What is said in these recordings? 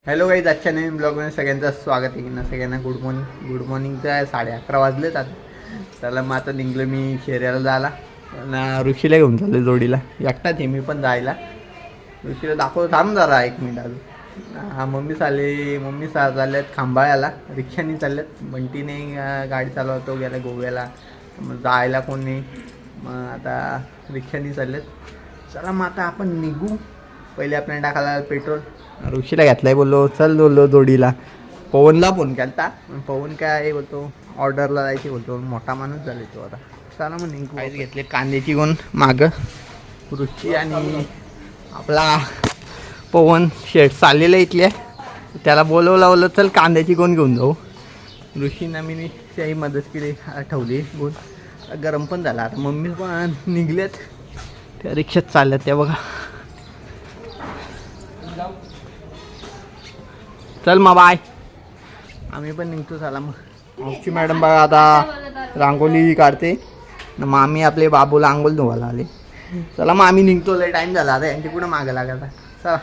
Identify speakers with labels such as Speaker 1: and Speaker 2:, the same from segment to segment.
Speaker 1: Hello guys, आजच्या नवीन ब्लॉगमध्ये सगळ्यांचं स्वागत आहे ना. सगळ्यांना गुड मॉर्निंगचं आहे. 11:30 वाजलेत आता. त्याला मग आता निघलो मी शेऱ्याला जायला. ना ऋषीला घेऊन चाललो जोडीला. एकटाच आहे मी पण जायला. ऋषीला दाखवतो, थांब जरा 1 मिनिट अजून. मम्मी चालल्यात खांबाळ्याला, रिक्षाने चालल्यात. बंटीने गाडी चालवतो, गेला गोव्याला. मग जायला कोण नाही, मग आता रिक्षाने चालल्यात. चला मग आता आपण निघू. पहिले आपल्याला टाकायला पेट्रोल. ऋषीला घेतलाय, बोललो बोललो जोडीला. पवनला फोन केला. पवन काय बोलतो, ऑर्डरला जायची बोलतो. मोठा माणूस झाले तो आता. चला मग निघू. काहीच घेतले कांद्याची कोण मागं. ऋषी आणि आपला पवन शेट चाललेला इथल्या. त्याला बोलवलं चल कांद्याची कोण घेऊन जाऊ. ऋषीना मी त्याही मदत केली, ठेवली कोण. गरम पण झाला आता. मम्मी पण निघल्यात, त्या रिक्षात चालल्यात त्या बघा. चल मग बाय, आम्ही पण निघतो. चला मग. आमची मॅडम बघा आता रांगोळी काढते. मग आम्ही आपले बाबूला आंघोळ धुवायला आले. चला मग आम्ही निघतो. लय टाईम झाला आता, यांची कुठं मागं लागायचा.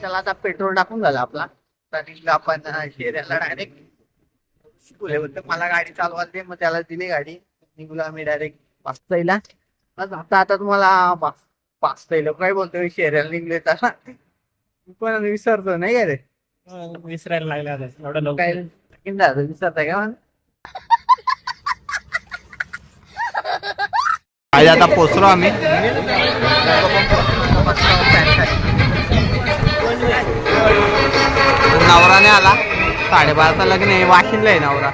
Speaker 1: चला आता पेट्रोल टाकून झाला आपला. तर आपण शेऱ्याला डायरेक्ट बोलले. मला गाडी चालवायला दे, मग त्याला दिली गाडी. निघूला आम्ही डायरेक्ट पाचताईला. आता तुम्हाला पाचताईला काय बोलतोय, शेऱ्याला निघले तसा पण विसरतो नाही का रे.
Speaker 2: विसरायला लागला एवढं
Speaker 1: काय विसरताय का मला. आज आता पोचलो आम्ही. नवराने आला. 12:30चा लग्न आहे. वाशिमला आहे नवरा.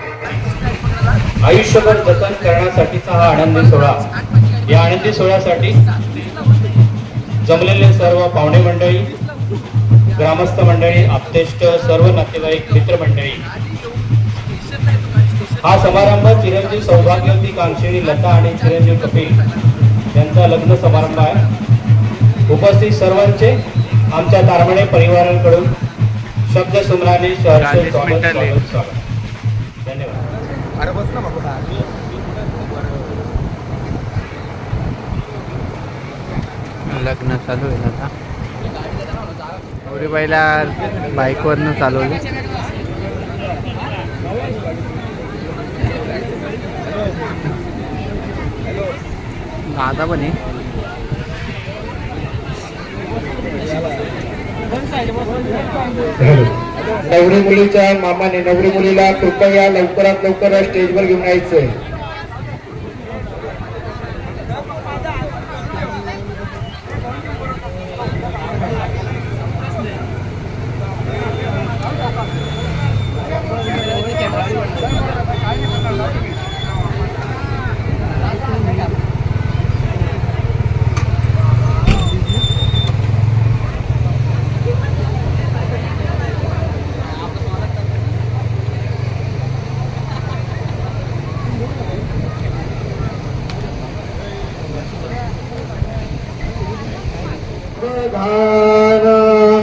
Speaker 3: आयुष्यभर जतन करण्यासाठीचा हा आनंदी सोहळा. या आनंदी सोहळ्यासाठी जमलेले सर्व पाहुणे मंडळी, ग्रामस्थ मंडळी, आप्तेष्ट, सर्व नातेवाईक, मित्रमंडळी. हा समारंभ चिरंजीव सौभाग्यवती कांक्षिणी लता आणि चिरंजीव कपिल यांचा लग्न समारंभ आहे. उपस्थित सर्वांचे आमच्या तारमणे परिवाराकडून शब्द सुमराने धन्यवाद.
Speaker 1: लग्न चालू आहे आता. नवरीबाईला बाईकवरनं चालवलं. दादा पण आहे.
Speaker 3: नवरी मुलीच्या मामाने नवरी मुलीला कृपया लवकरात लवकर स्टेजवर घेऊन यायचंय.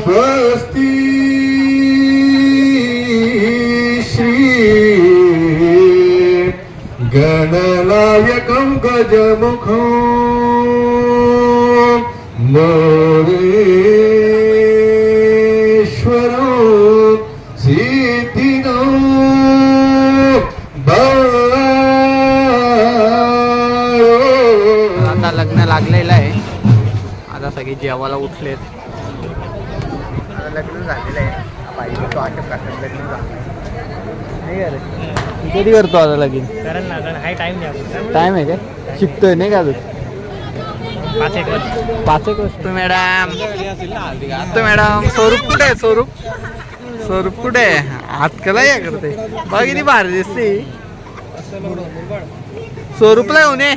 Speaker 3: स्वस्ति श्री गणनायकं गजमुखं मोरेश्वरं सिद्धिदो
Speaker 1: आता लग्न लागलेलं आहे. आता सगळे जेवायला उठलेत. लग्न झालेलं आहे. पाहिजे तो अशा प्रकारे लग्न झालं नाही का रे. कधी करतो आता लगीन.
Speaker 2: हाय टाइम द्या.
Speaker 1: टाइम आहे का, शिकतोय नाही का अजून.
Speaker 2: 5-1 वर्ष.
Speaker 1: तू मॅडम स्वरूप कुठे आहे. स्वरूप कुठे आहे. हात कला या करते बघ, किती भारी दिसते. स्वरूपला येऊन ये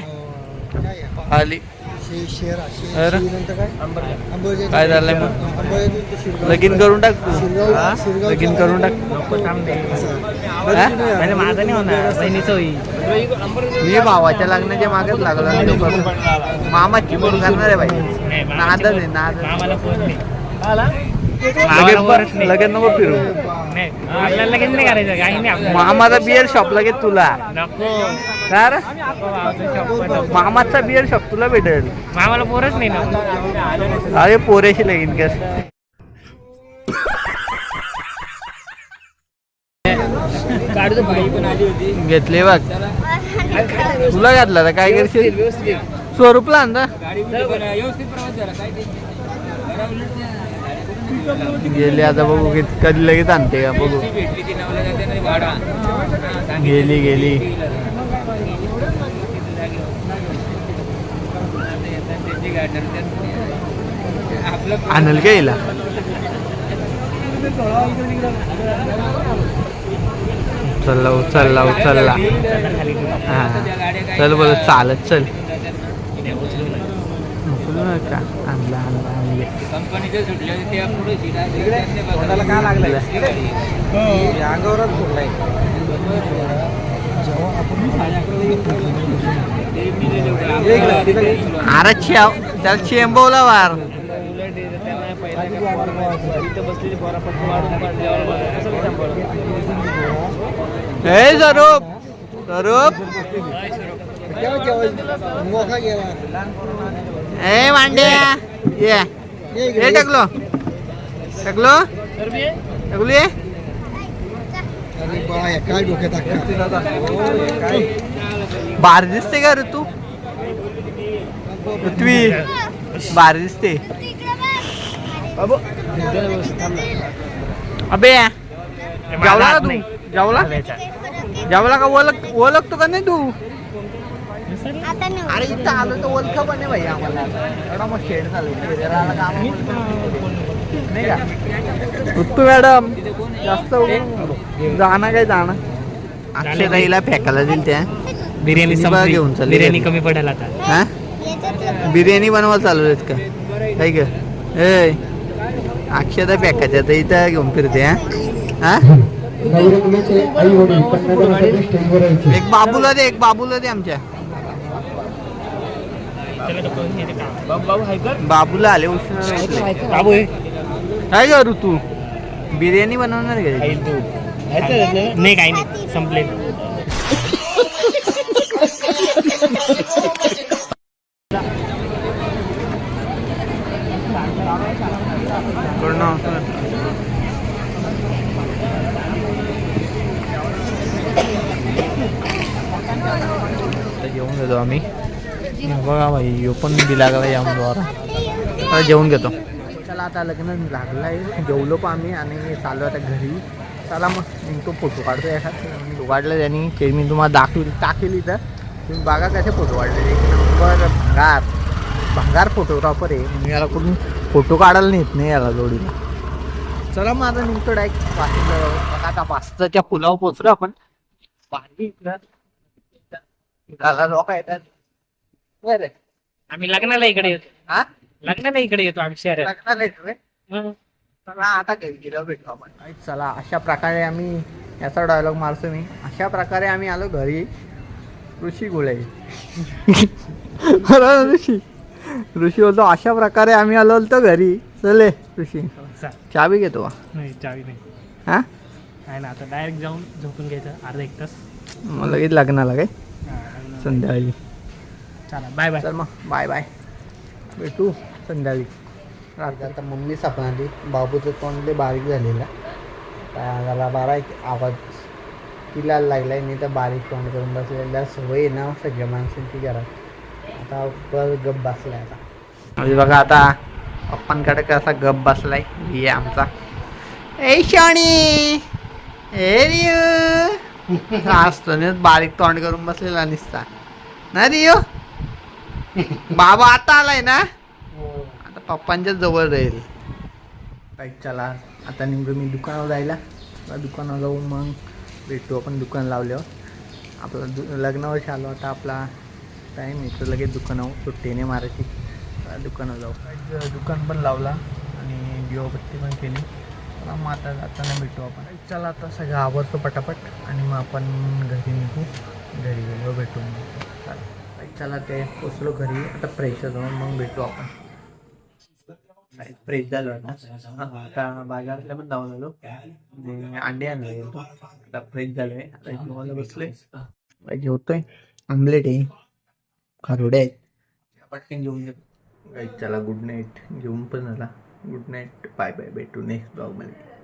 Speaker 1: आली. काय झालंय मग. लगीन करून टाक तू. लगीन करून टाक.
Speaker 2: माझं नाही होणार, बहिणीचं होईल.
Speaker 1: मी भावाच्या लग्नाच्या मागेच लागलो. मामाची कोण करणार आहे बाई. नादच आहे नाद.
Speaker 2: आम्हाला फोन नाही.
Speaker 1: लगेच नको फिरू.
Speaker 2: आपल्याला लगेच नाही करायचं काही नाही.
Speaker 1: मामाचा बिअर शॉप लगेच तुला.
Speaker 2: नको
Speaker 1: तर मामाचा बिअर शॉप तुला भेटेल.
Speaker 2: मामाला पोरच नाही ना.
Speaker 1: अरे पोरेशी लगीन कर. घेतले बघ. तुला घातला तर काय करशील? स्वरूपला आणता गेली आता बघू कधी लगेच आणते का बघू. गेली गेली. आणल का हिला? उचलला उचलला उचलला. हा चल बोल चालत चल. उचलू नका. आणला आणला आणले. काय लागलं? अरे त्याला चेंबवला वार. हे स्वरूप स्वरूप ए मांड्या ये हे टाकलो टाकलो टाकलो ये.
Speaker 4: काय डोक्यात
Speaker 1: बार दिसते का रे तू? पृथ्वी बार दिसते. अबे जेवला का तू? जेवला जेवला का? ओळखतो का नाही तू? अरे इथं आलो तर ओळख पण नाही भाई आम्हाला. एवढा मग शेड झालं नाही का तू मॅडम? जास्त जाणं काय जाणं. अक्षताईला फेकायला दिल त्या
Speaker 2: बिर्याणी
Speaker 1: घेऊन चालली.
Speaker 2: बिर्याणी कमी पडेल आता.
Speaker 1: हा बिर्याणी बनवायला चालू आहेत का काय ग? ए अक्षता फेकायच्या तर इथं घेऊन फिरते. हा एक बाबूला दे एक बाबूला दे आमच्या बाबूला आले उष्ण.
Speaker 2: बाबू
Speaker 1: काय करू तू? बिर्याणी बनवणार का?
Speaker 2: नाही काही नाही संपले. जेवून घेतो आम्ही. बघा भाई यो पण दिला का यामुळे जेवून घेतो. चला आता लग्न लागलं आहे. जेवलो पण आम्ही आणि चाललो आता घरी. चला मग मी तो फोटो काढतो एखादा काढला त्यांनी ते मी तुम्हाला टाकेल इथं. तुम्ही बघा कसे फोटो काढले. एक नंबर भंगार फोटोग्राफर आहे. मी याला कुठून फोटो काढायला नेत नाही याला जोडीला. चला मग आता निघतो डायरेक्ट बघा आता पास्ताच्या पुलावर पोचलो आपण. भारी लोक येतात. बरं आम्ही लग्नाला इकडे येतो.
Speaker 1: हा
Speaker 2: लग्नाला इकडे येतो आम्ही शहरात.
Speaker 1: लग्नाला येतोय. चला आता घरी गेलो भेटू आपण. चला अशा प्रकारे आम्ही याचा डायलॉग मारतो मी. अशा प्रकारे आम्ही आलो घरी. ऋषी गोळे ऋषी बोलतो अशा प्रकारे आम्ही आलो होतो घरी. चले ऋषी चाबी घेतो का?
Speaker 2: नाही चावी नाही.
Speaker 1: हा
Speaker 2: आहे ना आता डायरेक्ट जाऊन झोपून घ्यायचं अर्धा एक तास.
Speaker 1: मग लगेच लग्नाला काय संध्याकाळी.
Speaker 2: चला बाय बाय.
Speaker 1: चल मग बाय बाय भेटू संध्याकाळी. रात्री आता मम्मी सापडली. बाबूचं तोंड बारीक झालेला त्याला बारीक आवाज तिला लागलाय. नाही तर बारीक तोंड करून बसलेला सवय ना सगळ्या माणसांची घरात. आता परत गप बसलाय आता. म्हणजे बघा आता पप्पांकडे कसा गप बसलाय ये आमचा. ए शाणी ए रियू असतो ना बारीक तोंड करून बसलेला निसता ना रियू. बाबा आता आलाय ना. आता पप्पांच्या जवळ राहील. चला आता नेमकं मी दुकानावर जायला. दुकानावर जाऊन मग भेटू आपण. दुकान लावल्यावर आपलं लग्नावर आलो आता. आपला टाईम आहे तर लगेच दुकानावर सुट्टीने मारायची. दुकानावर जाऊ. दुकान पण लावला आणि दिवाबत्ती पण केली. मग आता जाताना भेटू आपण. चला आता सगळं आवडतो पटापट आणि मग आपण घरी निघू. घरी गेलो भेटू. चला ते पोचलो घरी. आता फ्रेश जाऊन मग भेटू आपण. फ्रेश झालो ना आता. बाजारातला पण जाऊन आलो. अंडे आणले. आता फ्रेश झालोय. आता जेवायला बसलोय. जेवतोय. आमलेट आहे. खारोडे आहेत. पटकन जेवून घेतो. चला गुड नाईट. जेवून पण झाला. Good night. Bye bye. भेटू नेक्स्ट ब्लॉगमध्ये.